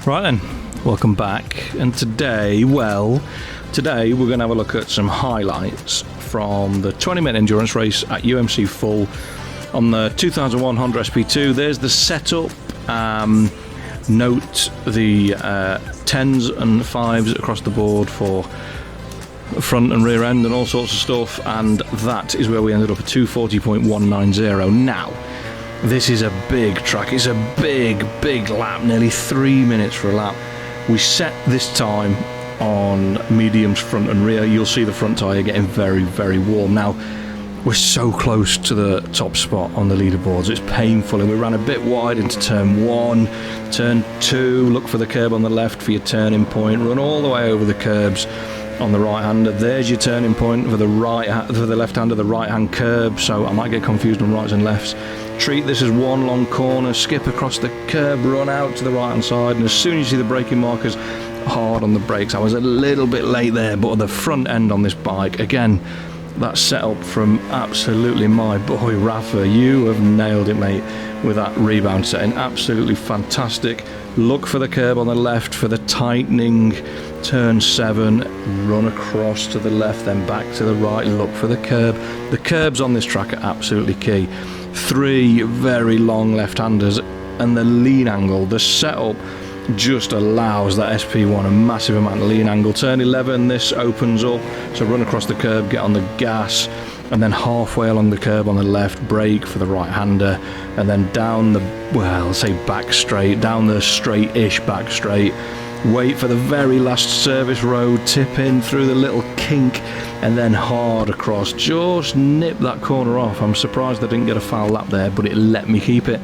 Right then, welcome back, and today we're going to have a look at some highlights from the 20-minute endurance race at UMC Full on the 2001 Honda SP2. There's the setup. Note the 10s and 5s across the board for front and rear end and all sorts of stuff, and that is where we ended up at 240.190. Now, this is a big track. It's a big lap, nearly 3 minutes for a lap. We set this time on mediums front and rear. You'll see the front tyre getting very warm. Now, we're so close to the top spot on the leaderboards, it's painful, and we ran a bit wide into turn 1, turn 2, look for the curb on the left for your turning point, run all the way over the curbs on the right-hander. There's your turning point for the left-hander, the right-hand curb, so I might get confused on rights and lefts. Treat this as one long corner, skip across the curb, run out to the right-hand side, and as soon as you see the braking markers, hard on the brakes. I was a little bit late there, but the front end on this bike, again, that setup from absolutely my boy Rafa. You have nailed it, mate, with that rebound setting. Absolutely fantastic. Look for the curb on the left for the tightening. Turn 7, run across to the left, then back to the right, look for the curb. The curbs on this track are absolutely key. 3 very long left-handers, and the lean angle, the setup just allows that SP1 a massive amount of lean angle. Turn 11, this opens up, so run across the curb, get on the gas, and then halfway along the curb on the left, brake for the right-hander, and then down the, well, say back straight, down the straight-ish back straight, wait for the very last service road, tip in through the little kink, and then hard across. Just nip that corner off. I'm surprised I didn't get a foul lap there, but it let me keep it.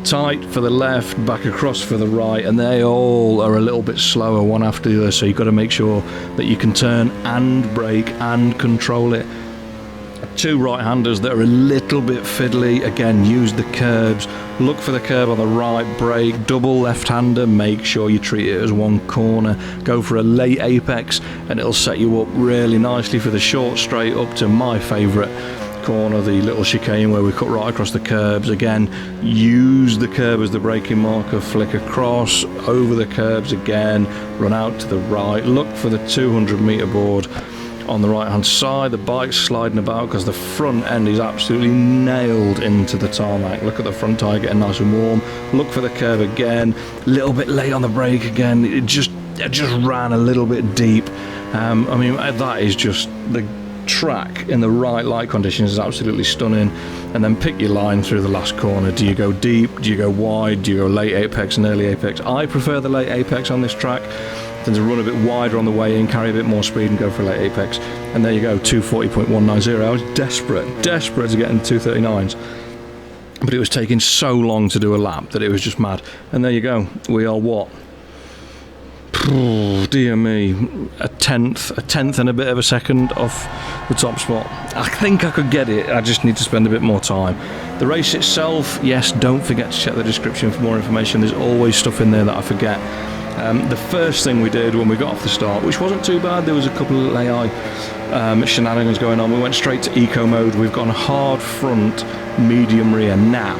Tight for the left, back across for the right, and they all are a little bit slower one after the other, so you've got to make sure that you can turn and brake and control it. 2 right-handers that are a little bit fiddly. Again, use the curbs, look for the curb on the right, brake. Double left-hander, make sure you treat it as one corner. Go for a late apex and it'll set you up really nicely for the short straight up to my favourite corner, the little chicane where we cut right across the curbs. Again, use the curb as the braking marker, flick across, over the curbs again, run out to the right, look for the 200-metre board on the right hand side. The bike's sliding about because the front end is absolutely nailed into the tarmac. Look at the front tyre getting nice and warm. Look for the curb again, a little bit late on the brake again. It just ran a little bit deep. I mean, that is just the track in the right light conditions is absolutely stunning. And then pick your line through the last corner. Do you go deep? Do you go wide? Do you go late apex and early apex? I prefer the late apex on this track. Tend to run a bit wider on the way in, carry a bit more speed and go for a late apex. And there you go, 240.190. I was desperate to get into 239s, but it was taking so long to do a lap that it was just mad. And there you go, we are what? Oh, dear me, a tenth and a bit of a second off the top spot. I think I could get it, I just need to spend a bit more time. The race itself, yes, don't forget to check the description for more information. There's always stuff in there that I forget. The first thing we did when we got off the start, which wasn't too bad, there was a couple of AI shenanigans going on. We went straight to eco mode. We've gone hard front, medium rear. Now,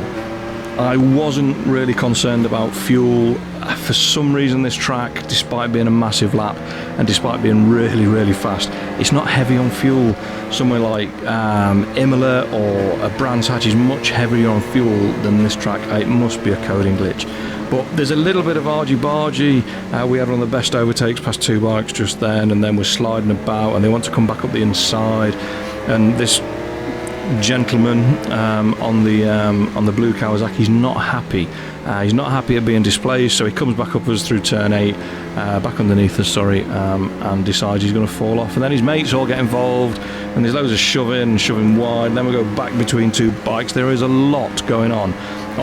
I wasn't really concerned about fuel. For some reason, this track, despite being a massive lap and despite being really fast, it's not heavy on fuel. Somewhere like Imola or Brands Hatch is much heavier on fuel than this track. It must be a coding glitch. But there's a little bit of argy-bargy. We had one of the best overtakes past 2 bikes just then, and then we're sliding about, and they want to come back up the inside. And this gentleman on the blue Kawasaki, he's not happy. He's not happy at being displaced, so he comes back up us through turn 8, back underneath us, and decides he's going to fall off. And then his mates all get involved, and there's loads of shoving wide. And then we go back between 2 bikes. There is a lot going on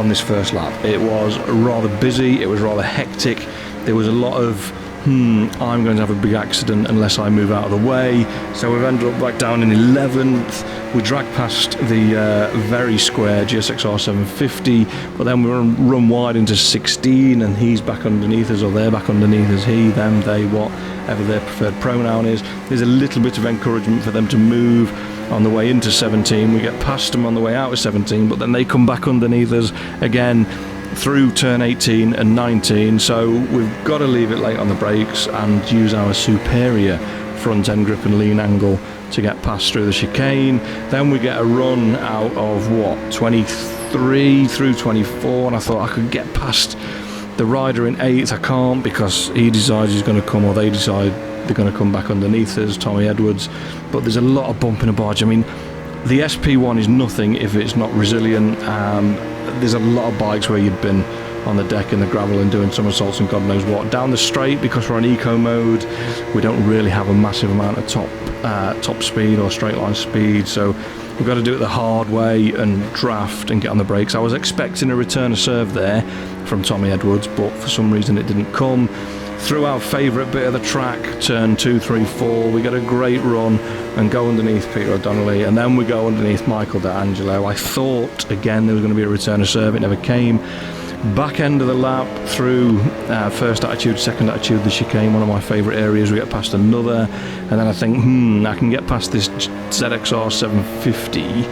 this first lap. It was rather busy, it was rather hectic. There was a lot of I'm going to have a big accident unless I move out of the way. So we've ended up back down in 11th. We dragged past the very square GSXR 750, but then we run wide into 16, and he's back underneath us, or they're back underneath us, he, them, they, whatever their preferred pronoun is. There's a little bit of encouragement for them to move on the way into 17. We get past them on the way out of 17, but then they come back underneath us again. through turn 18 and 19, so we've got to leave it late on the brakes and use our superior front end grip and lean angle to get past through the chicane. Then we get a run out of what, 23 through 24, and I thought I could get past the rider in 8th. I can't, because he decides he's going to come, or they decide they're going to come back underneath us, Tommy Edwards. But there's a lot of bump in a barge. I mean, the SP1 is nothing if it's not resilient. There's a lot of bikes where you've been on the deck in the gravel and doing somersaults and God knows what. Down the straight, because we're on eco mode, we don't really have a massive amount of top speed or straight line speed, so we've got to do it the hard way and draft and get on the brakes. I was expecting a return of serve there from Tommy Edwards, but for some reason it didn't come. Through our favourite bit of the track, turn 2, 3, 4, we get a great run and go underneath Peter O'Donnelly, and then we go underneath Michael D'Angelo. I thought again there was going to be a return of serve, it never came. Back end of the lap, through first attitude, second attitude, the chicane, one of my favourite areas, we get past another, and then I think, I can get past this ZXR 750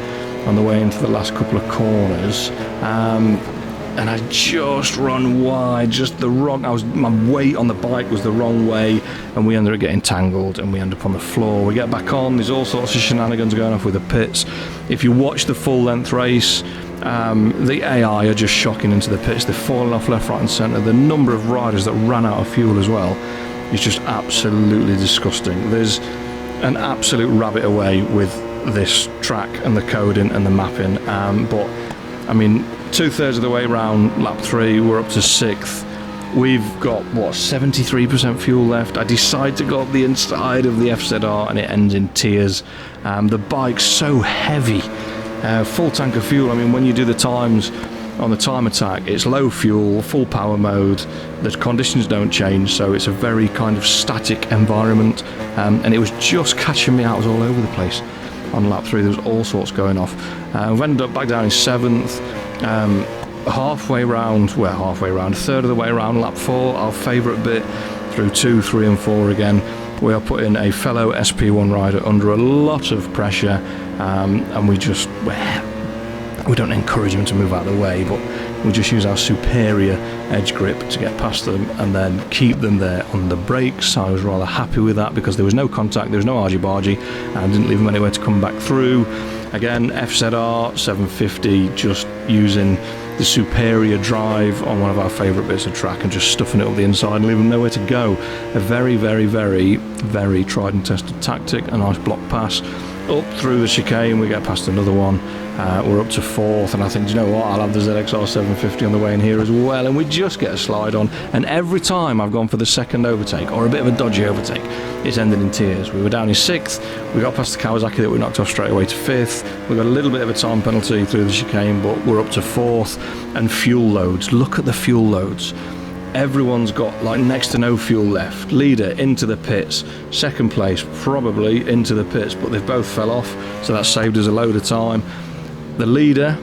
on the way into the last couple of corners. And I just run wide, just the wrong, my weight on the bike was the wrong way, and we ended up getting tangled and we end up on the floor. We get back on, there's all sorts of shenanigans going off with the pits. If you watch the full length race, the AI are just shocking into the pits. They're falling off left, right and centre. The number of riders that ran out of fuel as well is just absolutely disgusting. There's an absolute rabbit away with this track and the coding and the mapping, but I mean, 2/3 of the way round lap 3, we're up to 6th. We've got what, 73% fuel left. I decide to go up the inside of the FZR and it ends in tears. The bike's so heavy, full tank of fuel. I mean, when you do the times on the time attack, it's low fuel, full power mode, the conditions don't change, so it's a very kind of static environment, and it was just catching me out. It was all over the place on lap 3. There was all sorts going off. We've ended up back down in 7th. Halfway round, a third of the way around lap 4, our favourite bit, through 2, 3 and 4 again, we are putting a fellow SP1 rider under a lot of pressure, and we don't encourage him to move out of the way, but we just use our superior edge grip to get past them and then keep them there on the brakes. I was rather happy with that because there was no contact, there was no argy-bargy, and didn't leave them anywhere to come back through. Again, FZR 750, just using the superior drive on one of our favourite bits of track and just stuffing it up the inside and leaving them nowhere to go. A very, very, very, very tried and tested tactic. A nice block pass up through the chicane, we get past another one. We're up to 4th, and I think, do you know what, I'll have the ZXR 750 on the way in here as well, and we just get a slide on, and every time I've gone for the second overtake or a bit of a dodgy overtake, it's ended in tears. We were down in 6th, we got past the Kawasaki that we knocked off straight away to 5th, we got a little bit of a time penalty through the chicane, but we're up to 4th. And fuel loads, look at the fuel loads. Everyone's got like next to no fuel left. Leader into the pits, second place probably into the pits, but they've both fell off, so that saved us a load of time. The leader,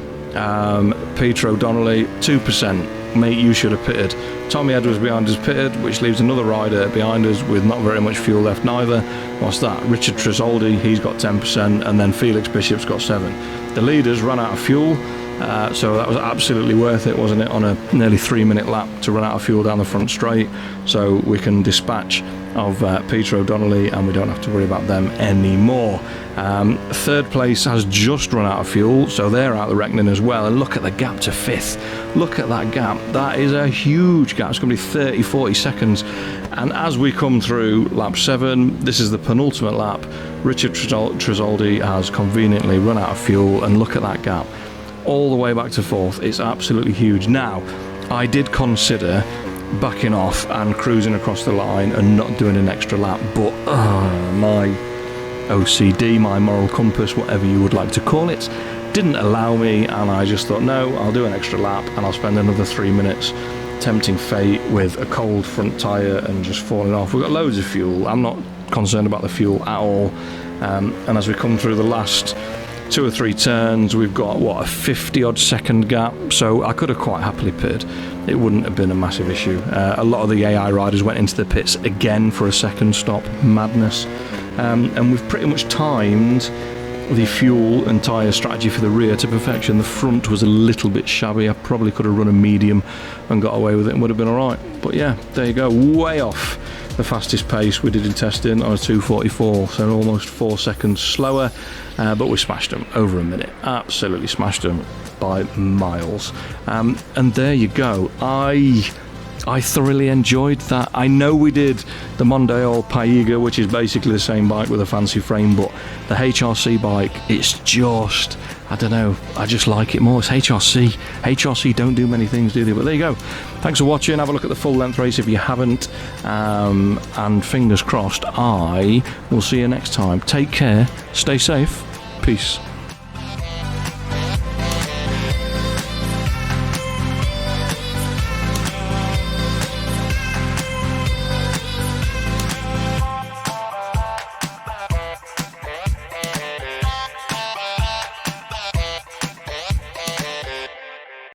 Peter O'Donnelly, 2%. Mate, you should have pitted. Tommy Edwards behind us pitted, which leaves another rider behind us with not very much fuel left neither. What's that? Richard Tresoldi, he's got 10%, and then Felix Bishop's got 7. The leaders ran out of fuel. So that was absolutely worth it, wasn't it, on a nearly 3-minute lap to run out of fuel down the front straight, so we can dispatch of Peter O'Donnelly and we don't have to worry about them anymore. 3rd place has just run out of fuel, so they're out the reckoning as well, and look at the gap to 5th. Look at that gap, that is a huge gap. It's going to be 30-40 seconds, and as we come through lap 7, this is the penultimate lap, Richard Tresoldi has conveniently run out of fuel, and look at that gap all the way back to 4th. It's absolutely huge. Now, I did consider backing off and cruising across the line and not doing an extra lap, but my OCD, my moral compass, whatever you would like to call it, didn't allow me, and I just thought, no, I'll do an extra lap and I'll spend another 3 minutes tempting fate with a cold front tyre and just falling off. We've got loads of fuel. I'm not concerned about the fuel at all, and as we come through the last 2 or 3 turns, we've got what, a 50-odd second gap, so I could have quite happily pitted. It wouldn't have been a massive issue. A lot of the AI riders went into the pits again for a second stop. Madness. And we've pretty much timed the fuel and tyre strategy for the rear to perfection. The front was a little bit shabby. I probably could have run a medium and got away with it and would have been alright. But yeah, there you go, way off the fastest pace we did in testing. I was 2:44, so almost 4 seconds slower, but we smashed them over a minute. Absolutely smashed them by miles. And there you go. I thoroughly enjoyed that. I know we did the Mondeo Paiga, which is basically the same bike with a fancy frame, but the HRC bike, it's just, I don't know, I just like it more. It's HRC. HRC don't do many things, do they? But there you go. Thanks for watching. Have a look at the full length race if you haven't. And fingers crossed, I will see you next time. Take care. Stay safe. Peace.